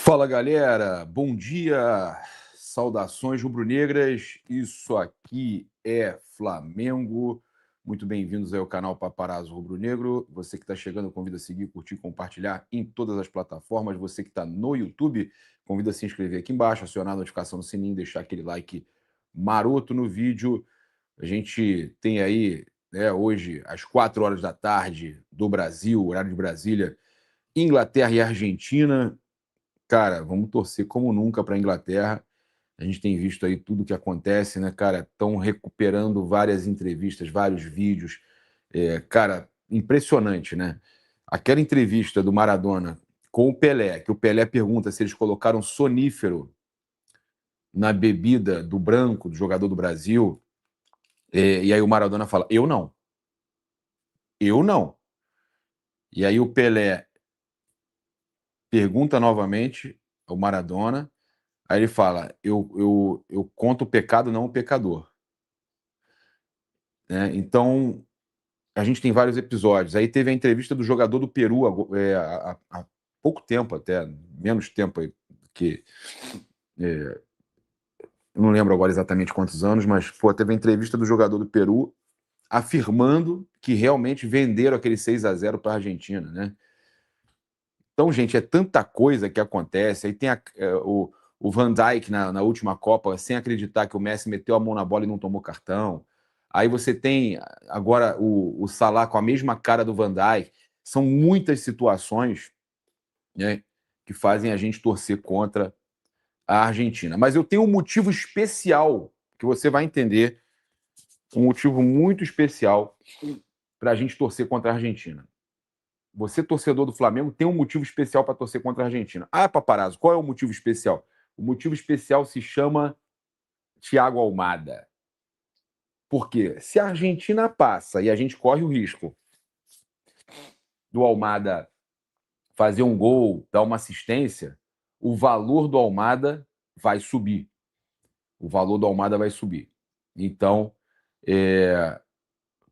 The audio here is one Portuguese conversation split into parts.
Fala galera, bom dia, saudações rubro-negras, isso aqui é Flamengo, muito bem-vindos ao canal Paparazzo Rubro-Negro, você que está chegando, eu convido a seguir, curtir, compartilhar em todas as plataformas, você que está no YouTube, convido a se inscrever aqui embaixo, acionar a notificação no sininho, deixar aquele like maroto no vídeo. A gente tem aí, né, hoje, às 4 horas da tarde do Brasil, horário de Brasília, Inglaterra e Argentina. Cara, vamos torcer como nunca para a Inglaterra. A gente tem visto aí tudo que acontece, né, cara? Estão recuperando várias entrevistas, vários vídeos. Cara, impressionante, né? Aquela entrevista do Maradona com o Pelé, que o Pelé pergunta se eles colocaram sonífero na bebida do branco, do jogador do Brasil. E aí o Maradona fala: eu não. Eu não. E aí o Pelé pergunta novamente ao Maradona. Aí ele fala: eu conto o pecado, não o pecador. Né? Então, a gente tem vários episódios. Aí teve a entrevista do jogador do Peru há pouco tempo, até menos tempo aí, que eu não lembro agora exatamente quantos anos, mas pô, teve a entrevista do jogador do Peru afirmando que realmente venderam aquele 6-0 para a Argentina, né? Então, gente, é tanta coisa que acontece. Aí tem o Van Dijk na última Copa, sem acreditar que o Messi meteu a mão na bola e não tomou cartão. Aí você tem agora o Salah com a mesma cara do Van Dijk. São muitas situações, né, que fazem a gente torcer contra a Argentina. Mas eu tenho um motivo especial, que você vai entender, um motivo muito especial para a gente torcer contra a Argentina. Você, torcedor do Flamengo, tem um motivo especial para torcer contra a Argentina. Ah, Paparazzo, qual é o motivo especial? O motivo especial se chama Thiago Almada. Por quê? Se a Argentina passa e a gente corre o risco do Almada fazer um gol, dar uma assistência, o valor do Almada vai subir. O valor do Almada vai subir. Então,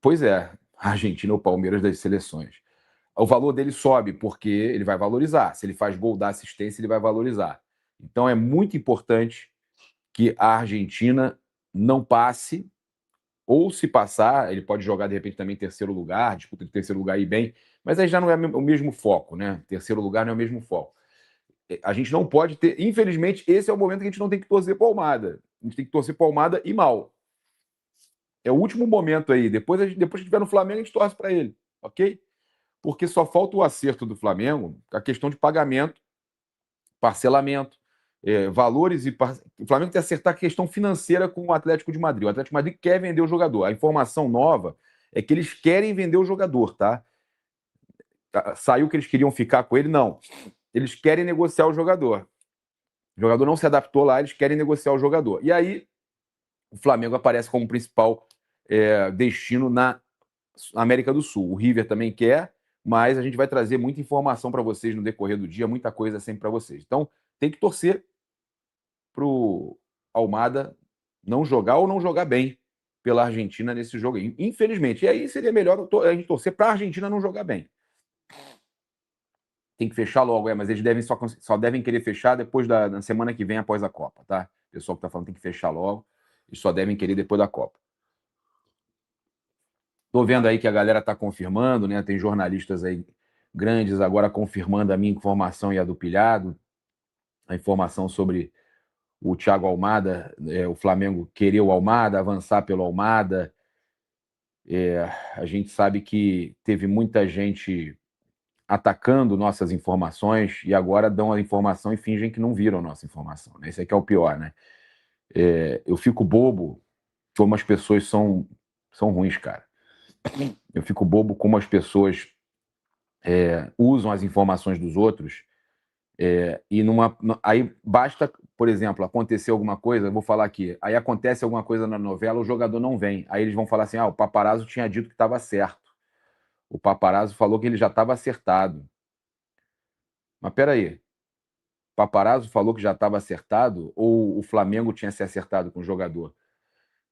pois é, a Argentina é o Palmeiras das seleções. O valor dele sobe porque ele vai valorizar. Se ele faz gol, dá assistência, ele vai valorizar. Então é muito importante que a Argentina não passe, ou se passar, ele pode jogar de repente também em terceiro lugar, disputa de terceiro lugar e bem, mas aí já não é o mesmo foco, né? Terceiro lugar não é o mesmo foco. A gente não pode ter, infelizmente, esse é o momento que a gente não tem que torcer para Almada. A gente tem que torcer para Almada e mal. É o último momento aí. Depois que tiver no Flamengo, a gente torce para ele, ok? Porque só falta o acerto do Flamengo, a questão de pagamento, parcelamento, valores e o Flamengo tem que acertar a questão financeira com o Atlético de Madrid. O Atlético de Madrid quer vender o jogador. A informação nova é que eles querem vender o jogador, tá? Saiu que eles queriam ficar com ele? Não. Eles querem negociar o jogador. O jogador não se adaptou lá, eles querem negociar o jogador. E aí o Flamengo aparece como principal destino na América do Sul. O River também quer, mas a gente vai trazer muita informação para vocês no decorrer do dia, muita coisa sempre para vocês. Então, tem que torcer para o Almada não jogar ou não jogar bem pela Argentina nesse jogo aí. Infelizmente. E aí seria melhor a gente torcer para a Argentina não jogar bem. Tem que fechar logo, mas eles só devem querer fechar depois na semana que vem, após a Copa, tá? O pessoal que tá falando tem que fechar logo, eles só devem querer depois da Copa. Tô vendo aí que a galera tá confirmando, né? Tem jornalistas aí grandes agora confirmando a minha informação e a do Pilhado, a informação sobre o Thiago Almada, o Flamengo querer o Almada, avançar pelo Almada. A gente sabe que teve muita gente atacando nossas informações e agora dão a informação e fingem que não viram nossa informação. Né? Esse aqui é o pior, né? Eu fico bobo como as pessoas são ruins, cara. Eu fico bobo como as pessoas usam as informações dos outros e aí basta, por exemplo, acontecer alguma coisa, eu vou falar aqui, aí acontece alguma coisa na novela, o jogador não vem. Aí eles vão falar assim, o Paparazzo tinha dito que estava certo. O Paparazzo falou que ele já estava acertado. Mas peraí, o Paparazzo falou que já estava acertado ou o Flamengo tinha se acertado com o jogador?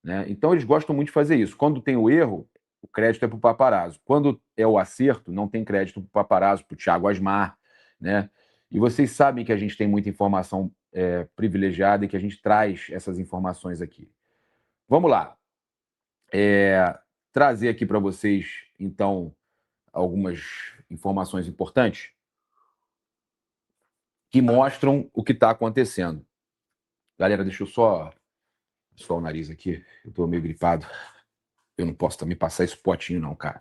Né? Então eles gostam muito de fazer isso. Quando tem o erro, o crédito é para o Paparazzo. Quando é o acerto, não tem crédito para o Paparazzo, para o Thiago Asmar, né? E vocês sabem que a gente tem muita informação privilegiada e que a gente traz essas informações aqui. Vamos lá. Trazer aqui para vocês, então, algumas informações importantes que mostram o que está acontecendo. Galera, deixa eu só o nariz aqui. Eu estou meio gripado. Eu não posso também passar esse potinho, não, cara.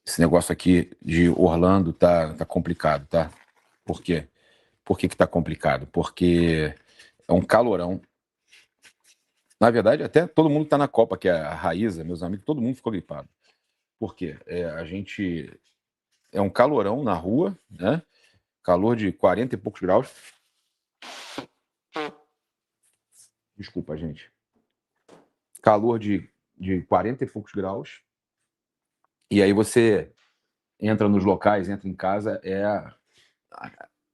Esse negócio aqui de Orlando tá complicado, tá? Por quê? Por que tá complicado? Porque é um calorão. Na verdade, até todo mundo que tá na Copa, que é a Raíza, meus amigos, todo mundo ficou gripado. Por quê? A gente... É um calorão na rua, né? Calor de 40 e poucos graus. Desculpa, gente. Calor de 40 e poucos graus. E aí você entra nos locais, entra em casa,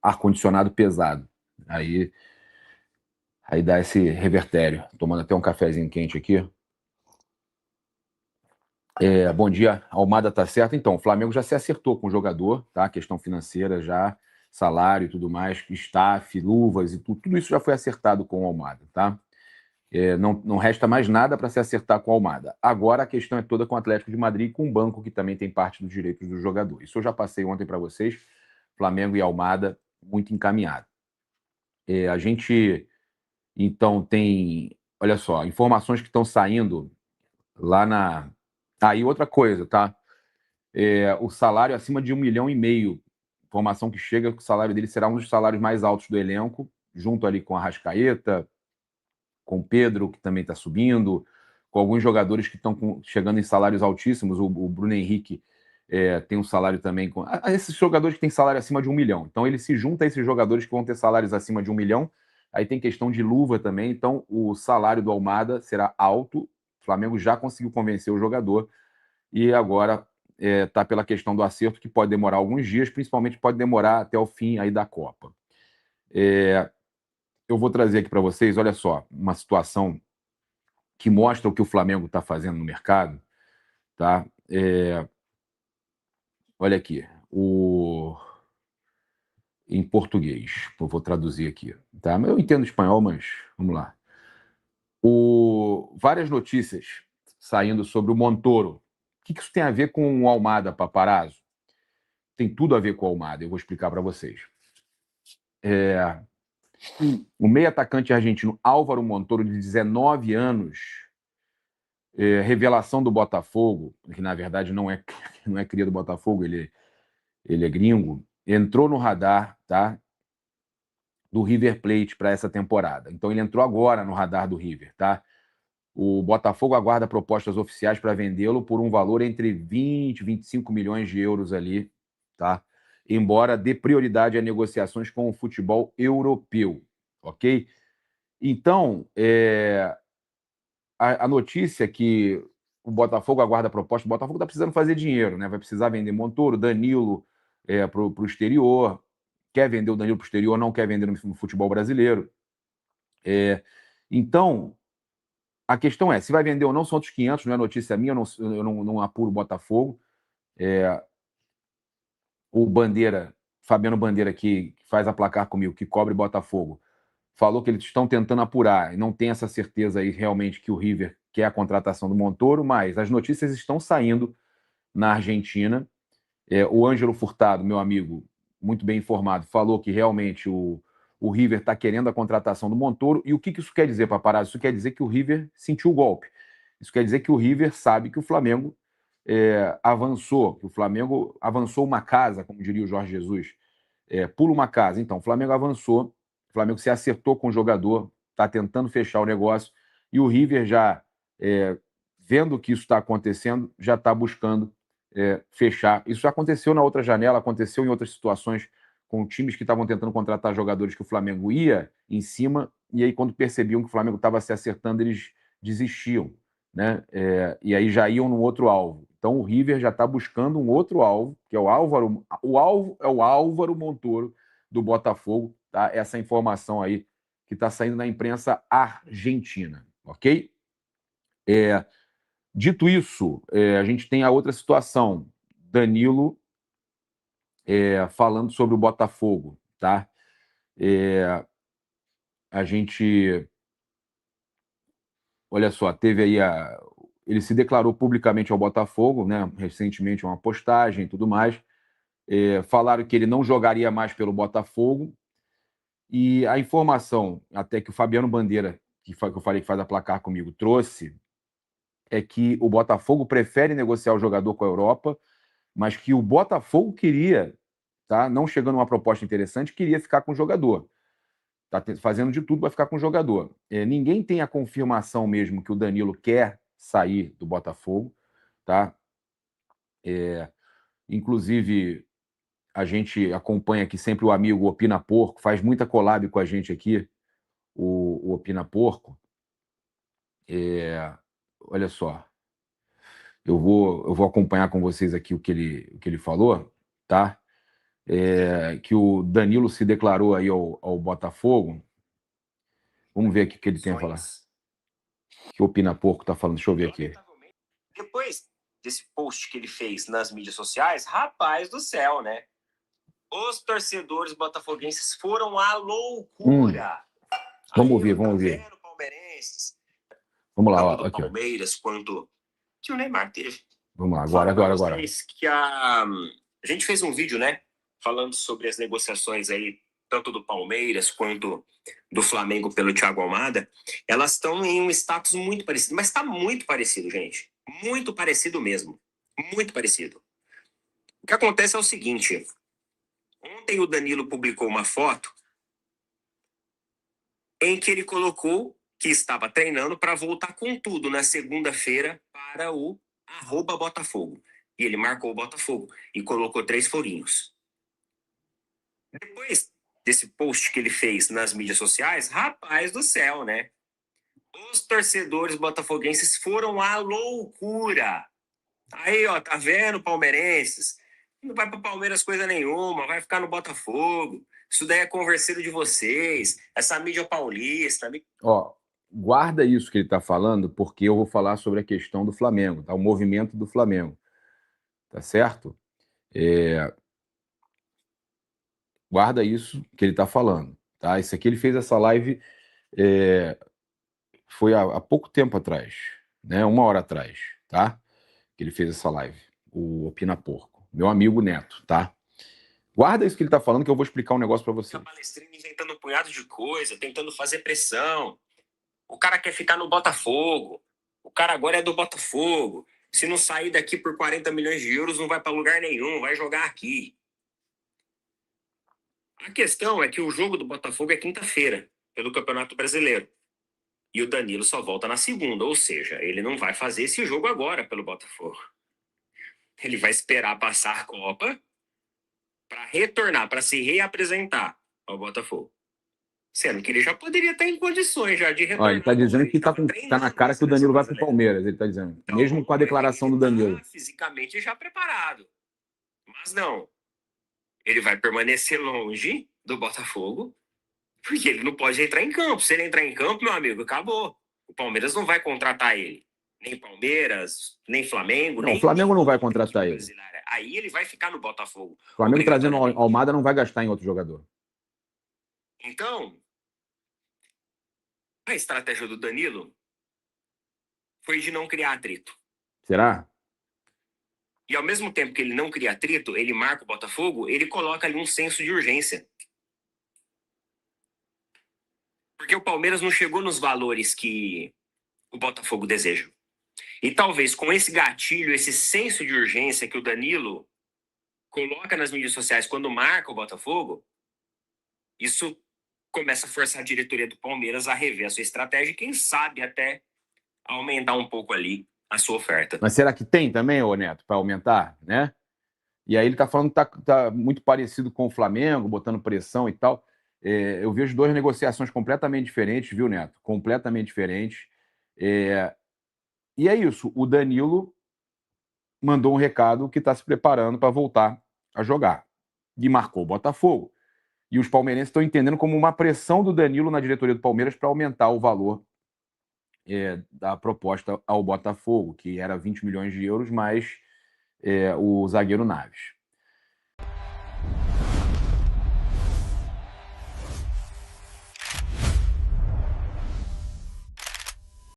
ar-condicionado pesado. Aí dá esse revertério. Tomando até um cafezinho quente aqui. Bom dia, Almada tá certo. Então, o Flamengo já se acertou com o jogador, tá? Questão financeira já, salário e tudo mais, staff, luvas e tudo isso já foi acertado com o Almada, tá? Não resta mais nada para se acertar com o Almada. Agora a questão é toda com o Atlético de Madrid e com o banco, que também tem parte dos direitos do jogador. Isso eu já passei ontem para vocês. Flamengo e Almada muito encaminhado. A gente, então, tem, olha só, informações que estão saindo lá na... Aí outra coisa, tá? O salário acima de 1,5 milhão. Informação que chega que o salário dele será um dos salários mais altos do elenco, junto ali com a Arrascaeta, com o Pedro, que também está subindo, com alguns jogadores que estão chegando em salários altíssimos. O Bruno Henrique tem um salário também... Esses jogadores que têm salário acima de 1 milhão. Então, ele se junta a esses jogadores que vão ter salários acima de 1 milhão. Aí tem questão de luva também. Então, o salário do Almada será alto. O Flamengo já conseguiu convencer o jogador. E agora está pela questão do acerto, que pode demorar alguns dias, principalmente pode demorar até o fim aí da Copa. Eu vou trazer aqui para vocês, olha só, uma situação que mostra o que o Flamengo está fazendo no mercado, tá? Olha aqui, em português, eu vou traduzir aqui, tá? Eu entendo espanhol, mas vamos lá. Várias notícias saindo sobre o Montoro. O que isso tem a ver com o Almada, Paparazzo? Tem tudo a ver com o Almada, eu vou explicar para vocês. O meio atacante argentino Álvaro Montoro, de 19 anos, revelação do Botafogo, que na verdade não é cria do Botafogo, ele é gringo, entrou no radar, tá, do River Plate para essa temporada. Então ele entrou agora no radar do River, tá? O Botafogo aguarda propostas oficiais para vendê-lo por um valor entre 20 e 25 milhões de euros ali, tá? Embora dê prioridade a negociações com o futebol europeu, ok? Então, a notícia é que o Botafogo aguarda a proposta. O Botafogo está precisando fazer dinheiro, né? Vai precisar vender Montoro, Danilo para o exterior. Quer vender o Danilo para o exterior, não quer vender no futebol brasileiro. Então, a questão é, se vai vender ou não, são outros 500, não é notícia minha, eu não apuro o Botafogo. O Bandeira, Fabiano Bandeira, que faz a placar comigo, que cobre Botafogo, falou que eles estão tentando apurar e não tem essa certeza aí realmente que o River quer a contratação do Montoro, mas as notícias estão saindo na Argentina. O Ângelo Furtado, meu amigo, muito bem informado, falou que realmente o River está querendo a contratação do Montoro. E o que isso quer dizer, Paparazzo? Isso quer dizer que o River sentiu o golpe. Isso quer dizer que o River sabe que o Flamengo avançou, que o Flamengo avançou uma casa, como diria o Jorge Jesus. Pula uma casa. Então, o Flamengo avançou, o Flamengo se acertou com o jogador, está tentando fechar o negócio, e o River já, vendo que isso está acontecendo, já está buscando fechar. Isso já aconteceu na outra janela, aconteceu em outras situações com times que estavam tentando contratar jogadores que o Flamengo ia em cima, e aí quando percebiam que o Flamengo estava se acertando, eles desistiam, né? E aí já iam no outro alvo. Então o River já está buscando um outro alvo, que é o Álvaro. O alvo é o Álvaro Montoro do Botafogo, tá? Essa informação aí que está saindo na imprensa argentina, ok? Dito isso, a gente tem a outra situação. Danilo falando sobre o Botafogo, tá? A gente, olha só, teve aí ele se declarou publicamente ao Botafogo, né? Recentemente, uma postagem e tudo mais. Falaram que ele não jogaria mais pelo Botafogo. E a informação, até que o Fabiano Bandeira, que eu falei que faz a placar comigo, trouxe, é que o Botafogo prefere negociar o jogador com a Europa, mas que o Botafogo queria, tá? Não chegando a uma proposta interessante, queria ficar com o jogador. Tá fazendo de tudo para ficar com o jogador. Ninguém tem a confirmação mesmo que o Danilo quer sair do Botafogo, tá? Inclusive, a gente acompanha aqui sempre o amigo Opina Porco, faz muita collab com a gente aqui, o Opina Porco. Olha só, eu vou acompanhar com vocês aqui o que ele falou, tá? Que o Danilo se declarou aí ao Botafogo. Vamos ver aqui o que ele tem a falar. O que o Opina Porco tá falando, deixa eu ver aqui. Depois desse post que ele fez nas mídias sociais, rapaz do céu, né? Os torcedores botafoguenses foram à loucura. Vamos ouvir. Palmeirenses. Vamos lá, Tanto do aqui, Palmeiras quanto que o Neymar teve. Vamos lá, agora. Que a gente fez um vídeo, né? Falando sobre as negociações aí, tanto do Palmeiras quanto do Flamengo pelo Thiago Almada. Elas estão em um status muito parecido. Mas está muito parecido, gente. Muito parecido mesmo. Muito parecido. O que acontece é o seguinte. Ontem o Danilo publicou uma foto em que ele colocou que estava treinando para voltar com tudo na segunda-feira para o @Botafogo. E ele marcou o Botafogo e colocou 3 florinhos. Depois desse post que ele fez nas mídias sociais, rapaz do céu, né? Os torcedores botafoguenses foram à loucura. Aí, ó, tá vendo, palmeirenses? Não vai para Palmeiras coisa nenhuma, vai ficar no Botafogo. Isso daí é converseiro de vocês, essa mídia paulista. Ó, guarda isso que ele está falando, porque eu vou falar sobre a questão do Flamengo, tá? O movimento do Flamengo, tá certo? Guarda isso que ele está falando, tá? Isso aqui ele fez essa live foi há pouco tempo atrás, né? 1 hora atrás, tá? Que ele fez essa live, o Opina Porco, meu amigo Neto, tá? Guarda isso que ele está falando que eu vou explicar um negócio para você. Tá palestrando, inventando um punhado de coisa, tentando fazer pressão. O cara quer ficar no Botafogo. O cara agora é do Botafogo. Se não sair daqui por 40 milhões de euros, não vai para lugar nenhum, vai jogar aqui. A questão é que o jogo do Botafogo é quinta-feira, pelo Campeonato Brasileiro. E o Danilo só volta na segunda, ou seja, ele não vai fazer esse jogo agora pelo Botafogo. Ele vai esperar passar a Copa para retornar, para se reapresentar ao Botafogo. Sendo que ele já poderia estar em condições já de retornar. Ó, ele está dizendo que tá na cara que o Danilo vai para o Palmeiras, ele está dizendo. Então, mesmo com a declaração do Danilo. Tá fisicamente já preparado. Mas não. Ele vai permanecer longe do Botafogo, porque ele não pode entrar em campo. Se ele entrar em campo, meu amigo, acabou. O Palmeiras não vai contratar ele. Nem Palmeiras, nem Flamengo. Não, nem o Flamengo não vai contratar ele. Aí ele vai ficar no Botafogo. O Flamengo trazendo Almada não vai gastar em outro jogador. Então, a estratégia do Danilo foi de não criar atrito. Será? E ao mesmo tempo que ele não cria atrito, ele marca o Botafogo, ele coloca ali um senso de urgência. Porque o Palmeiras não chegou nos valores que o Botafogo deseja. E talvez com esse gatilho, esse senso de urgência que o Danilo coloca nas mídias sociais quando marca o Botafogo, isso começa a forçar a diretoria do Palmeiras a rever a sua estratégia e quem sabe até aumentar um pouco ali a sua oferta. Mas será que tem também, ô Neto, para aumentar, né? E aí ele está falando que tá muito parecido com o Flamengo, botando pressão e tal. Eu vejo 2 negociações completamente diferentes, viu, Neto? Completamente diferentes. E é isso, o Danilo mandou um recado que está se preparando para voltar a jogar. E marcou o Botafogo. E os palmeirenses estão entendendo como uma pressão do Danilo na diretoria do Palmeiras para aumentar o valor da proposta ao Botafogo, que era 20 milhões de euros, mais o zagueiro Naves.